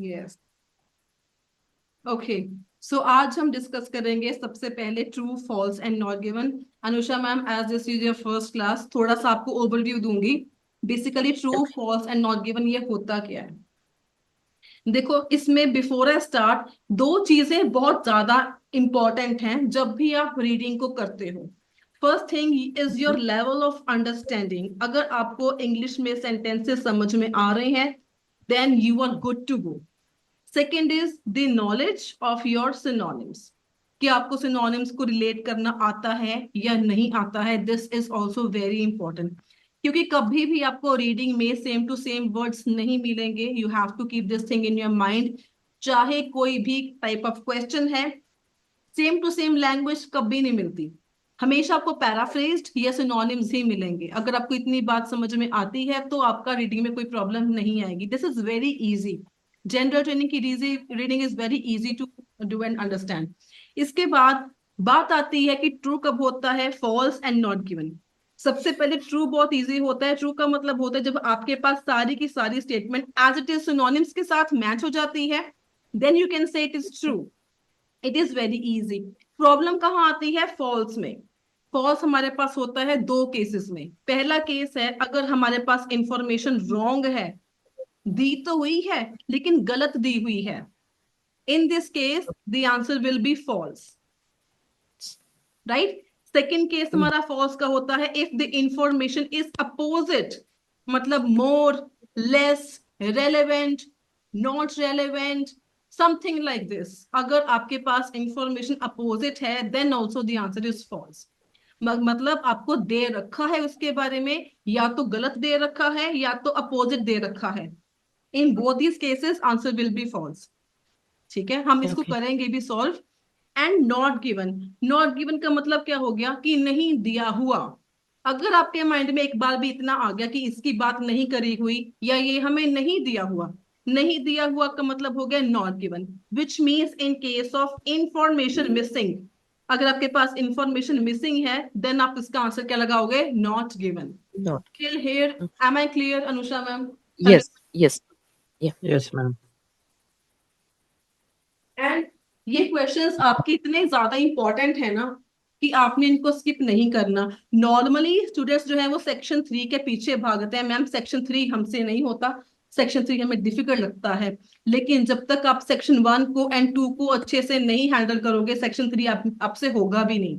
Yes. Okay, सो आज हम discuss करेंगे सबसे पहले true false and not given. Anusha ma'am, as this is your first class, थोड़ा सा आपको ओवरव्यू दूंगी। Basically true Okay. False and not given ये होता क्या है। देखो, इसमें बिफोर आई स्टार्ट दो चीजें बहुत ज्यादा इंपॉर्टेंट हैं जब भी आप रीडिंग को करते हो। First thing is your level of understanding. अगर आपको इंग्लिश में सेंटेंसेस समझ में आ रहे हैं, then you are good to go. Second is the knowledge of your synonyms, कि आपको सिनोनिम्स को रिलेट करना आता है या नहीं आता है। This is also very important, क्योंकि कभी भी आपको रीडिंग में सेम टू सेम वर्ड्स नहीं मिलेंगे। You have to keep this thing in your mind. चाहे कोई भी टाइप ऑफ क्वेश्चन है, सेम टू सेम लैंग्वेज कभी नहीं मिलती। हमेशा आपको पैराफ्रेज्ड या सिनोनिम्स ही मिलेंगे। अगर आपको इतनी बात समझ में आती है तो आपका रीडिंग में कोई प्रॉब्लम नहीं आएगी। This is very easy. General training की reading is very easy to do and understand. इसके बाद बात आती है कि ट्रू कब होता है, फॉल्स एंड नॉट गिवन। सबसे पहले ट्रू बहुत इजी होता है। ट्रू का मतलब होता है जब आपके पास सारी की सारी statement as it is synonyms के साथ मैच हो जाती है, then you can say it is true. It is very easy. Problem कहाँ आती है, फॉल्स में। फॉल्स हमारे पास होता है दो केसेस में। पहला केस है अगर हमारे पास इंफॉर्मेशन रॉन्ग है, दी तो हुई है लेकिन गलत दी हुई है। In this case the answer will be false, right. Second case हमारा फॉल्स का होता है if the information is opposite, मतलब more, less, relevant, not relevant, something like this. अगर आपके पास इंफॉर्मेशन अपोजिट है, then also the answer is false. मतलब आपको दे रखा है उसके बारे में, या तो गलत दे रखा है या तो अपोजिट दे रखा है। In both these cases answer will be false. ठीक है, हम इसको Okay. करेंगे भी solve. And not given. Not given का मतलब क्या हो गया, कि नहीं दिया हुआ। अगर आपके माइंड में एक बार भी इतना आ गया कि इसकी बात नहीं करी हुई या ये हमें नहीं दिया हुआ, नहीं दिया हुआ का मतलब हो गया not given, which means in case of information missing. अगर आपके पास इंफॉर्मेशन मिसिंग है, देन आप इसका आंसर क्या लगाओगे, not given. Not. Till here am I clear, Anusha ma'am? Yes. Yes. Yeah. Yes, ma'am. And ये क्वेश्चंस आपके इतने ज्यादा इंपॉर्टेंट है ना कि आपने इनको स्किप नहीं करना। नॉर्मली स्टूडेंट्स जो है वो सेक्शन 3 के पीछे भागते हैं, मैम सेक्शन 3 हमसे नहीं होता, सेक्शन 3 हमें डिफिकल्ट लगता है। लेकिन जब तक आप सेक्शन 1 को एंड 2 को अच्छे से नहीं हैंडल करोगे, सेक्शन 3 आपसे होगा भी नहीं,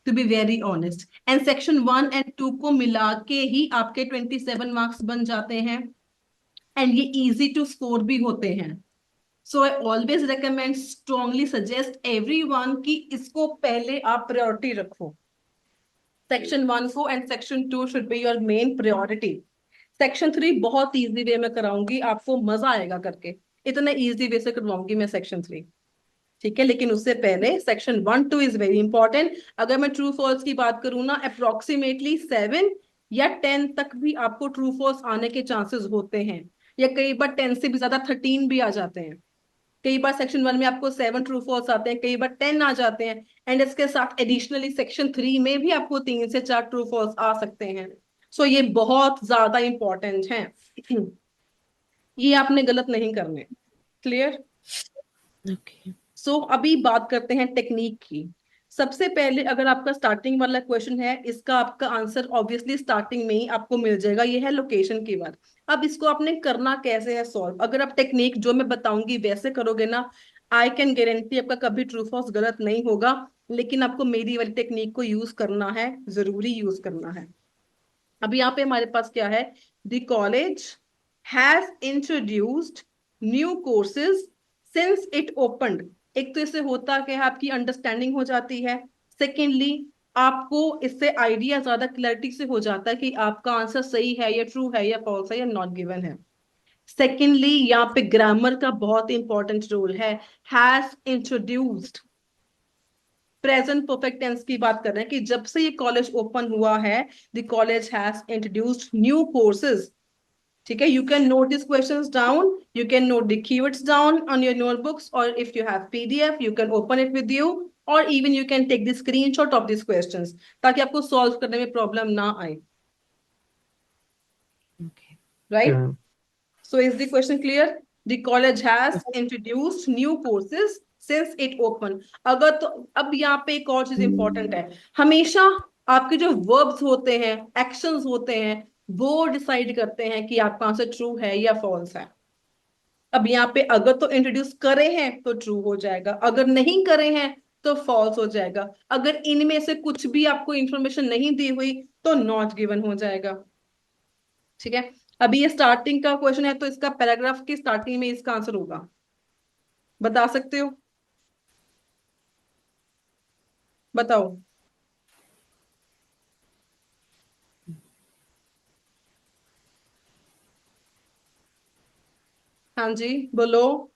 to be very honest. And section 1 and 2 को मिला के ही आपके 27 मार्क्स बन जाते हैं, एंड ये इजी टू स्कोर भी होते हैं। So I always recommend, strongly suggest everyone कि इसको पहले आप प्रायोरिटी रखो। सेक्शन 1 को and section 2 should be your main priority. Section 3 बहुत इजी वे में कराऊंगी, आपको मजा आएगा करके। इतने इजी वे से करवाऊंगी मैं सेक्शन 3। ठीक है, लेकिन उससे पहले सेक्शन 1-2 इज वेरी इंपॉर्टेंट। अगर मैं ट्रू फॉल्स की बात करूँ ना, अप्रोक्सीमेटली 7 या 10 तक भी आपको ट्रू फॉल्स आने के चांसेस होते हैं, या कई बार 10 से भी ज्यादा 13 भी आ जाते हैं। कई बार सेक्शन 1 में आपको 7 ट्रू फॉल्स आते हैं, कई बार 10 आ जाते हैं, एंड इसके साथ एडिशनली सेक्शन 3 में भी आपको 3 से 4 ट्रू फॉल्स आ सकते हैं। सो ये बहुत ज्यादा इंपॉर्टेंट है। ये आपने गलत नहीं करने। क्लियर? Okay. सो अभी बात करते हैं टेक्निक की। सबसे पहले अगर आपका स्टार्टिंग वाला क्वेश्चन है, इसका आपका आंसर ऑब्वियसली स्टार्टिंग में ही आपको मिल जाएगा, ये है लोकेशन की बात। अब इसको आपने करना कैसे है सॉल्व। अगर आप टेक्निक जो मैं बताऊंगी वैसे करोगे ना, आई कैन गारंटी आपका कभी ट्रू फॉल्स गलत नहीं होगा। लेकिन आपको मेरी वाली टेक्निक को यूज करना है, जरूरी यूज करना है। अब यहाँ पे हमारे पास क्या है, the college has introduced new courses since it opened. एक तो इससे होता क्या है, आपकी अंडरस्टैंडिंग हो जाती है। सेकेंडली, आपको इससे आइडिया ज्यादा क्लैरिटी से हो जाता है कि आपका आंसर सही है या ट्रू है या फॉल्स है या नॉट गिवन है। सेकेंडली, यहाँ पे ग्रामर का बहुत इंपॉर्टेंट रोल है। Has introduced, present perfect tense की बात कर रहे हैं कि जब से ये कॉलेज ओपन हुआ है, the college has introduced new courses. ठीक है, you can note this questions down, you can note the keywords down on your notebooks, और if you have PDF you can open it with you, और even you can take the screenshot of this questions, ताकि आपको सॉल्व करने में problem ना आए। Okay. Right? Yeah. So is the question clear? The college has introduced new courses since it opened. अगर तो अब यहाँ पे एक और चीज इंपॉर्टेंट है, हमेशा आपके जो वर्ब्स होते हैं, एक्शंस होते हैं, वो डिसाइड करते हैं कि आपका आंसर ट्रू है या फॉल्स है। अब यहाँ पे अगर तो इंट्रोड्यूस करे हैं तो ट्रू हो जाएगा, अगर नहीं करे हैं तो फॉल्स हो जाएगा, अगर इनमें से कुछ भी आपको इंफॉर्मेशन नहीं दी हुई तो नॉट गिवन हो जाएगा। ठीक है, अभी ये स्टार्टिंग का क्वेश्चन है तो इसका पैराग्राफ की स्टार्टिंग में इसका आंसर होगा, बता सकते हो? बताओ। हाँ जी, बोलो।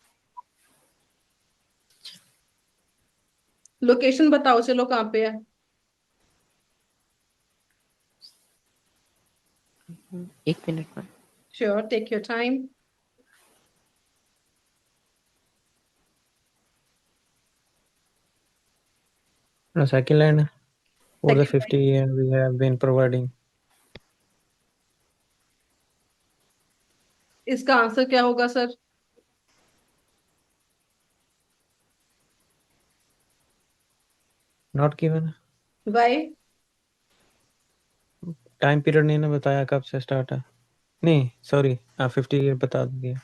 लोकेशन बताओ, चलो कहाँ पे है? एक मिनट में। Sure, take your time. No, second line. For the Second 50 years we have been providing. इसका आंसर क्या होगा sir? Not given. Why? Time period नहीं ना बताया कब से स्टार्ट है। नहीं सॉरी, 50 ईयर बता दिया।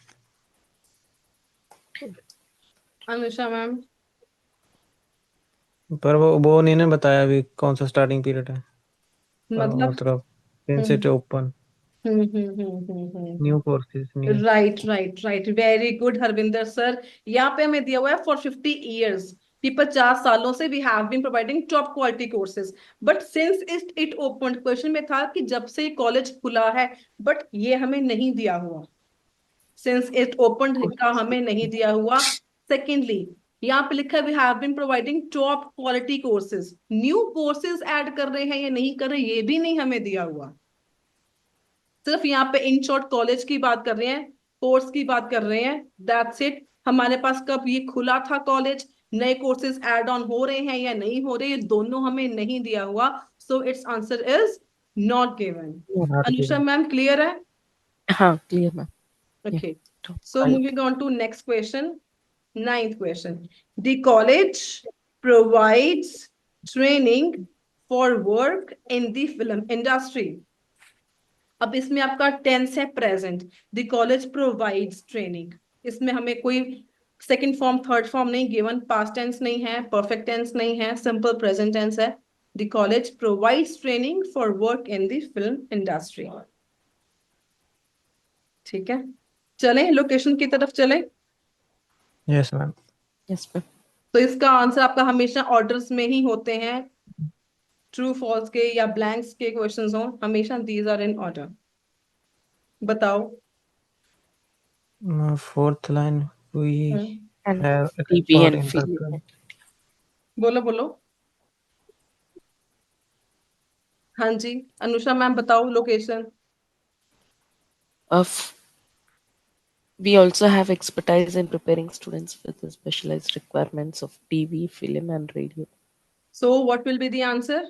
अनुषा मैम? पर वो नहीं ना बताया अभी कौन सा स्टार्टिंग पीरियड है। मतलब मतलब since it open new courses new. Right right right, very good Harvinder sir. यहाँ पे हमें दिया हुआ है फॉर 50 years, कि 50 सालों से we have been providing top quality courses, but since it open, question में था कि जब से कॉलेज खुला है, बट ये हमें नहीं दिया हुआ, सिंस इट ओपन का हमें नहीं दिया हुआ। सेकेंडली, यहाँ पे लिखा है we have been providing top quality courses, new courses add कर रहे हैं या नहीं कर रहे, ये भी नहीं हमें दिया हुआ। सिर्फ यहाँ पे इन शॉर्ट कॉलेज की बात कर रहे हैं, कोर्स की बात कर रहे हैं, दैट्स इट। हमारे पास कब ये खुला था कॉलेज, नए कोर्सेज ऐड ऑन हो रहे हैं या नहीं हो रहे, ये दोनों हमें नहीं दिया हुआ, so it's answer is not given. Not Anusha given. Ma'am clear है? हाँ, क्लियर मैम। Okay, तो so moving on to next question, ninth question. The college provides training for work in the film industry. अब इसमें आपका tense है present, the college provides training, इसमें हमें कोई सेकंड फॉर्म थर्ड फॉर्म नहीं given, past tense नहीं है, परफेक्ट टेंस नहीं है, सिंपल प्रेजेंट टेंस है। The college provides training for work in the film industry. ठीक है, चलें लोकेशन की तरफ चलें। Yes ma'am. Yes ma'am. तो इसका आंसर आपका हमेशा ऑर्डर्स में ही होते हैं, ट्रू फॉल्स के या ब्लैंक्स के क्वेश्चंस हो, हमेशा दीज आर इन ऑर्डर। बताओ। Fourth line we and have TV expert and in film. बोलो बोलो। हाँ जी, अनुषा मैम बताओ location. Of we also have expertise in preparing students with the specialized requirements of TV, film, and radio. So what will be the answer?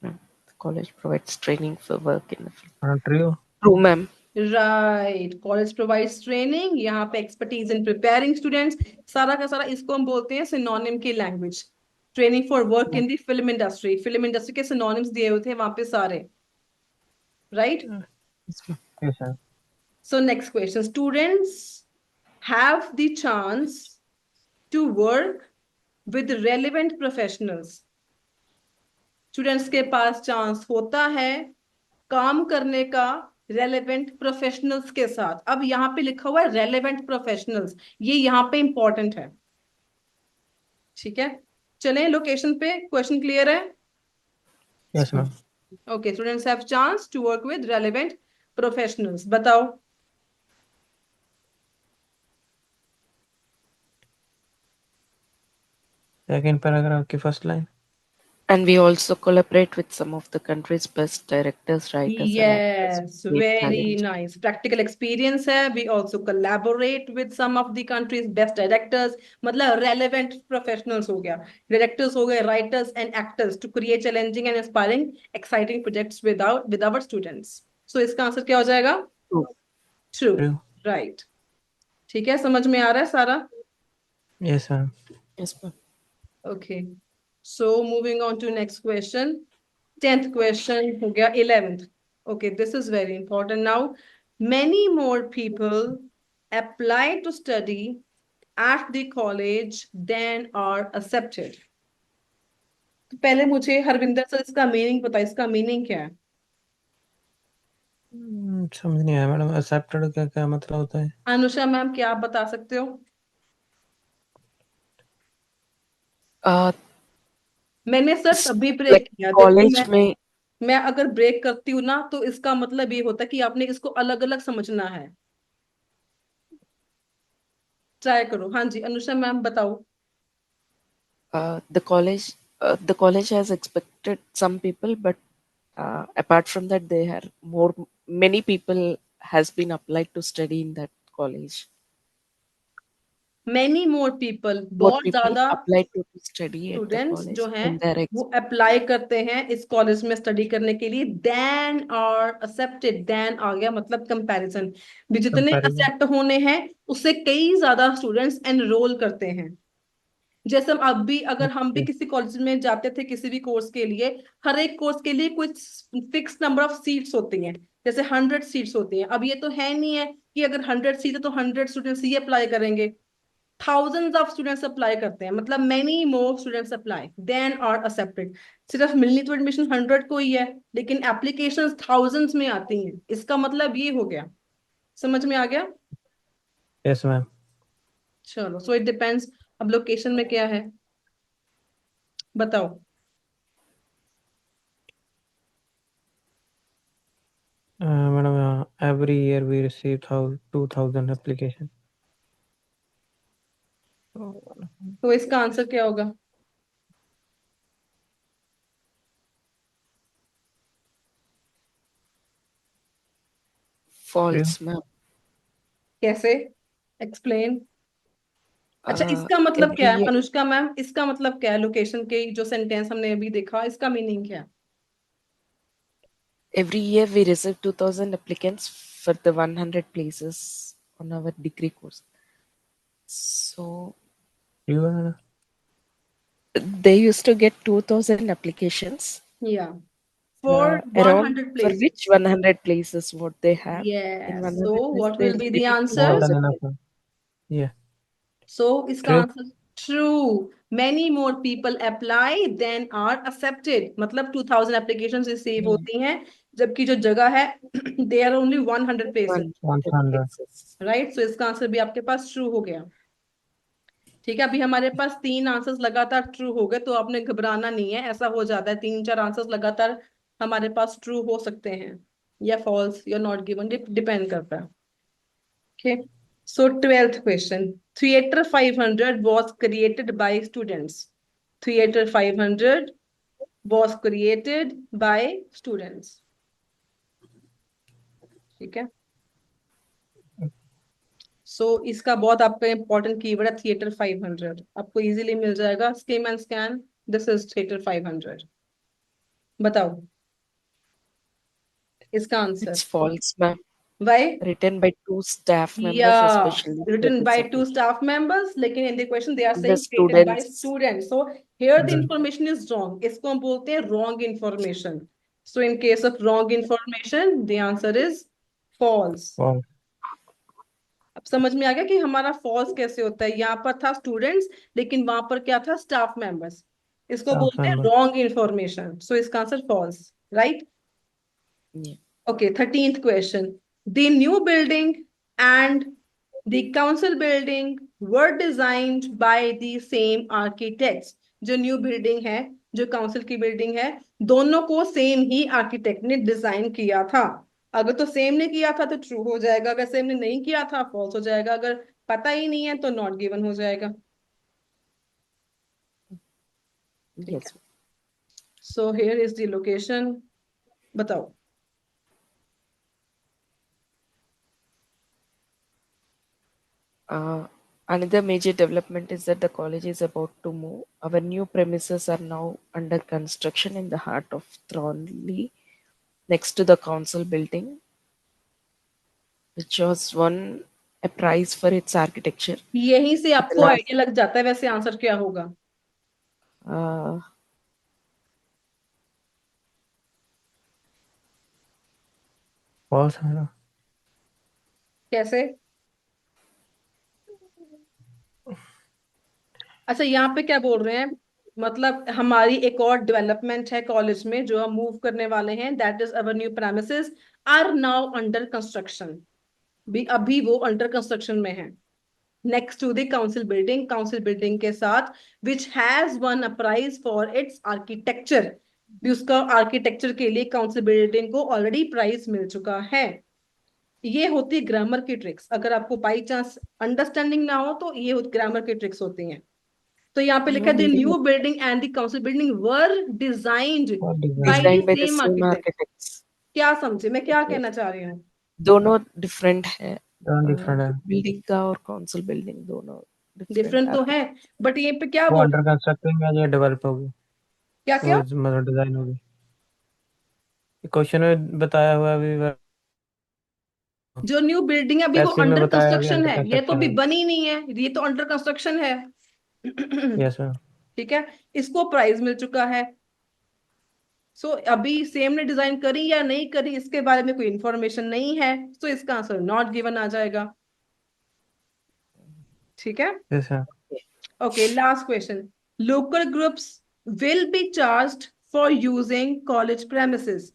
The college provides training for work in the film. True. True, ma'am. Right, college provides training, यहाँ पे expertise in preparing students, सारा का सारा इसको हम बोलते हैं synonym की language, training for work in the film industry, film industry के synonyms दिए हुए थे वहां पे सारे, right? Yes, ma'am. Yes sir. So next question, students have the chance to work with relevant professionals. Students के पास चांस होता है काम करने का रेलेवेंट प्रोफेशनल्स के साथ। अब यहाँ पे लिखा हुआ है रेलेवेंट प्रोफेशनल्स, ये यहाँ पे इंपॉर्टेंट है। ठीक है, चलें लोकेशन पे, क्वेश्चन क्लियर है? Yes ma'am. Okay, students have chance to work with relevant professionals. बताओ। सेकंड पैराग्राफ की first line. And we also collaborate with some of the country's best directors, writers, and actors. Yes, Great very talent. nice. Practical experience है। We also collaborate with some of the country's best directors, मतलब relevant professionals हो गया, directors हो गए, writers and actors to create challenging and inspiring, exciting projects with our students. सो इसका answer क्या हो जाएगा? True. True, True. राइट। ठीक है, समझ में आ रहा है सारा? Yes, ma'am. Yes, ma'am. Okay, so moving on to next question. 10th question हो गया। 11th, okay, this is very important now. Many more people apply to study at the college than are accepted. तो पहले मुझे Harvinder sir इसका meaning बताइए, इसका meaning क्या है? समझ नहीं आया मैडम, एक्सेप्टेड का क्या मतलब होता है? अनुषा मैम, क्या आप बता सकते हो? Uh, मैंने सर तभी ब्रेक like किया, देखो college में मैं अगर ब्रेक करती हूँ ना तो इसका मतलब ये होता है कि आपने इसको अलग अलग समझना है। ट्राई करो। हाँ जी अनुषा मैम बताओ। the college has expected some people, but apart from that, there are many people has been applied to study in that college. Many more people, More बहुत people ज्यादा applied to study at the students college, जो हैं and they're वो apply करते हैं इस college में study करने के लिए। देन और एक्सेप्टेड, देन आ गया मतलब कंपैरिजन, भी जितने कंपैरिजन। एक्सेप्ट होने हैं उससे कई ज्यादा स्टूडेंट्स एनरोल करते हैं। जैसे हम अब भी, अगर हम भी ओके। किसी कॉलेज में जाते थे किसी भी कोर्स के लिए, हर एक कोर्स के लिए कुछ फिक्स नंबर ऑफ सीट्स होती हैं। जैसे 100 सीट्स होती हैं। अब ये तो है नहीं है कि अगर 100 सीट है तो 100 स्टूडेंट्स ही अप्लाई करेंगे। थाउजेंड्स ऑफ स्टूडेंट्स अप्लाई करते हैं, मतलब many more students apply then are accepted. सिर्फ मिलनी तो एडमिशन 100 को ही है, लेकिन एप्लीकेशंस थाउजेंड्स में आती हैं। इसका मतलब ये हो गया, समझ में आ गया? Yes ma'am. चलो, सो इट डिपेंड्स। अब लोकेशन में क्या है बताओ? Madam every year we receive 2000 application. तो इसका आंसर क्या होगा? ट्रू। false, ma'am. कैसे? एक्सप्लेन। अच्छा, Uh, इसका मतलब every क्या है year, अनुष्का मैम, इसका मतलब क्या है? लोकेशन के जो सेंटेंस हमने अभी देखा, इसका मीनिंग क्या है? every year we receive 2000 applicants for the 100 places on our degree course. So true है madam. they used to get 2000 applications, या for around 100 for place. which 100 places what they have in yes, so 100 places what they will be the repeated more answer? Then 2000. Enough. ये so इसका true. Answer true. Many more people apply then are accepted, मतलब 2000 application receive होती हैं, जबकि जो जगह है they are only 100 places. 100 100। places. Right, so इसका आंसर भी आपके पास ट्रू हो गया। ठीक है, अभी हमारे पास 3 आंसर्स लगातार ट्रू हो गए, तो आपने घबराना नहीं है। ऐसा हो जाता है, 3-4 आंसर्स लगातार हमारे पास ट्रू हो सकते हैं या फॉल्स या नॉट गिवन, डिपेंड करता है। Okay, so 12th question. Theatre 500 was created by students। Theatre 500 was created by students। ठीक है, सो इसका बहुत आपका इंपॉर्टेंट कीवर्ड है थिएटर 500, आपको इजीली मिल जाएगा, skim and scan. This is theatre 500। बताओ इसका answer. It's false, ma'am. Why? Written by two staff members Yeah, especially for written this by two application. staff members, लेकिन in the question they are The saying created by students. students. So here the student. information is wrong. इसको हम बोलते हैं wrong information. So in case of wrong information, the answer is false. Wow. अब समझ में आ गया कि हमारा false कैसे होता है? यहाँ पर था students, लेकिन वहां पर क्या था? staff members। इसको स्टाफ बोलते हैं मेंबर। wrong information. So इसका answer false, right? Yeah. Okay, 13th question. The new building and the council building were designed by the same architects। जो न्यू बिल्डिंग है, जो काउंसिल की बिल्डिंग है, दोनों को सेम ही आर्किटेक्ट ने डिजाइन किया था। अगर तो सेम ने किया था तो ट्रू हो जाएगा, अगर सेम ने नहीं किया था फॉल्स हो जाएगा, अगर पता ही नहीं है तो नॉट गिवन हो जाएगा। ठीक है, Yes. So here is the location. बताओ। Another major development is that the college is about to move. Our new premises are now under construction in the heart of Thornley, next to the council building, which was won a prize for its architecture. यहीं से The आपको last, idea लग जाता है वैसे answer क्या होगा। uh, false है ना? कैसे? अच्छा, यहाँ पे क्या बोल रहे हैं, मतलब हमारी एक और डेवलपमेंट है कॉलेज में जो हम मूव करने वाले हैं, that is our new premises are now under construction. भी अभी वो अंडर कंस्ट्रक्शन में है, next to the council building के साथ, which has won a prize for its architecture. भी उसका आर्किटेक्चर के लिए काउंसिल बिल्डिंग को ऑलरेडी प्राइज मिल चुका है। ये होती है ग्रामर की ट्रिक्स, अगर आपको बाई चांस अंडरस्टैंडिंग ना हो तो ये ग्रामर की ट्रिक्स होती हैं। तो यहाँ पे लिखा no है the meaning new building and the council building were designed और by design the designed by the same same architect. architects. क्या समझे मैं क्या Yes. कहना चाह रही हूँ? दोनों डिफरेंट है, डिफरेंट है। बिल्डिंग का और काउंसिल बिल्डिंग दोनों डिफरेंट डिफरेंट तो है, बट ये पे क्या वो बोल, अंडर कंस्ट्रक्टिंग है, ये डेवलप होगी, क्या वो क्या मतलब डिजाइन होगी। क्वेश्चन में बताया हुआ अभी जो न्यू बिल्डिंग है अभी वो पैसिव में अंडर बताया अभी कंस्ट्रक्शन अंडर है, ये तो कंस्ट्रक्शन अभी होगी। बनी नहीं है, ये तो अंडर कंस्ट्रक्शन है। Yes ma'am. ठीक है, इसको प्राइज मिल चुका है। सो अभी सेम ने डिजाइन करी या नहीं करी इसके बारे में कोई इंफॉर्मेशन नहीं है, तो इसका आंसर नॉट गिवन आ जाएगा। ठीक है, yes ma'am. Okay, last question. Local groups will be charged for using college premises.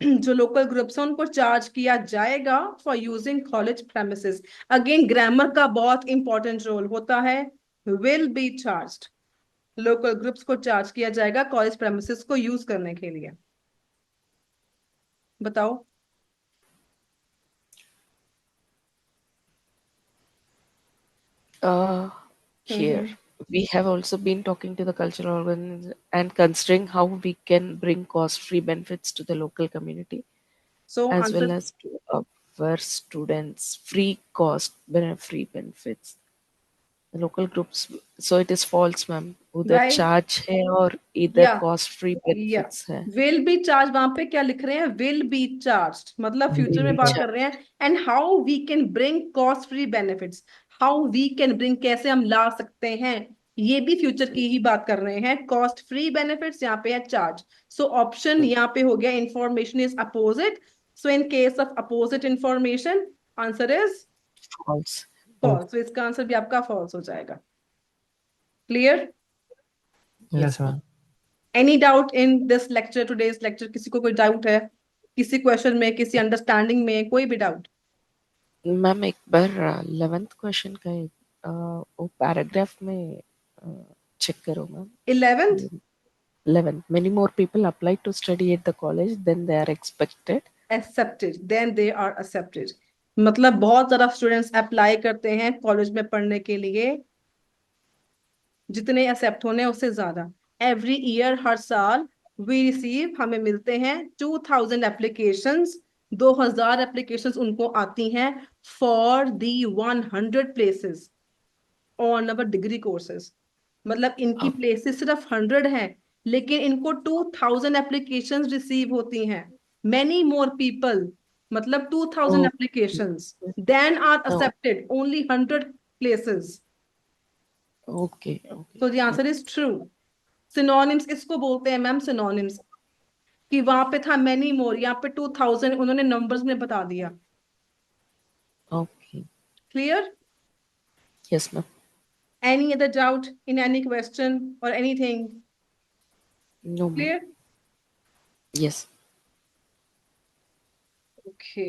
जो लोकल ग्रुप्स हैं उनको चार्ज किया जाएगा for using college premises. Again grammar का बहुत इंपॉर्टेंट रोल होता है, will B charged. Local groups को चार्ज किया जाएगा कॉलेज प्रेमिसेस को यूज करने के लिए। बताओ। Here we have also been talking to the cultural organs and considering how we can bring cost-free benefits to the local community so as well answer, as to our students free free benefits. The local groups, so it is false, ma'am. उधर right, charge है और इधर या cost free या benefits है. Will be charge, वहां पे क्या लिख रहे हैं, विल बी चार्ज मतलब फ्यूचर Will में be बात कर charged. रहे हैं। And how we can bring cost free benefits, how we can bring, कैसे हम ला सकते हैं, ये भी फ्यूचर की ही बात कर रहे हैं। कॉस्ट फ्री बेनिफिट्स यहाँ पे है चार्ज। सो ऑप्शन यहाँ पे हो गया information is opposite. So in case of opposite information answer is False. False. तो इसका आंसर भी आपका फॉल्स हो जाएगा। Clear? Yes Yes, ma'am. ma'am. Any doubt in this lecture, today's lecture? किसी को कोई डाउट है किसी क्वेश्चन में, किसी अंडरस्टैंडिंग में, कोई भी डाउट? मैम एक बार 11th क्वेश्चन का वो पैराग्राफ में चेक करो ma'am. 11th 11th. Many more people apply to study at the college than they are expected. Expected than they are accepted, मतलब बहुत ज्यादा स्टूडेंट्स अप्लाई करते हैं कॉलेज में पढ़ने के लिए, जितने एक्सेप्ट होने उससे ज्यादा। एवरी ईयर, हर साल, वी रिसीव, हमें मिलते हैं 2000 एप्लीकेशंस, 2000 एप्लीकेशंस उनको आती हैं for the 100 places on our degree courses. मतलब इनकी Oh, प्लेसेस सिर्फ 100 हैं, लेकिन इनको 2000 एप्लीकेशंस रिसीव होती हैं। मेनी मोर पीपल, मतलब 2000 oh, applications than are oh, expected only 100 places. okay, तो okay. The answer is true. Synonyms इसको बोलते हैं मैम, सिनोनिम्स, कि वहां पे था मेनी मोर, यहाँ पे 2000 उन्होंने नंबर्स में बता दिया। Okay. Clear? Yes, ma'am. Any other doubt in any question और anything? No, ma'am. Clear? Yes. Okay.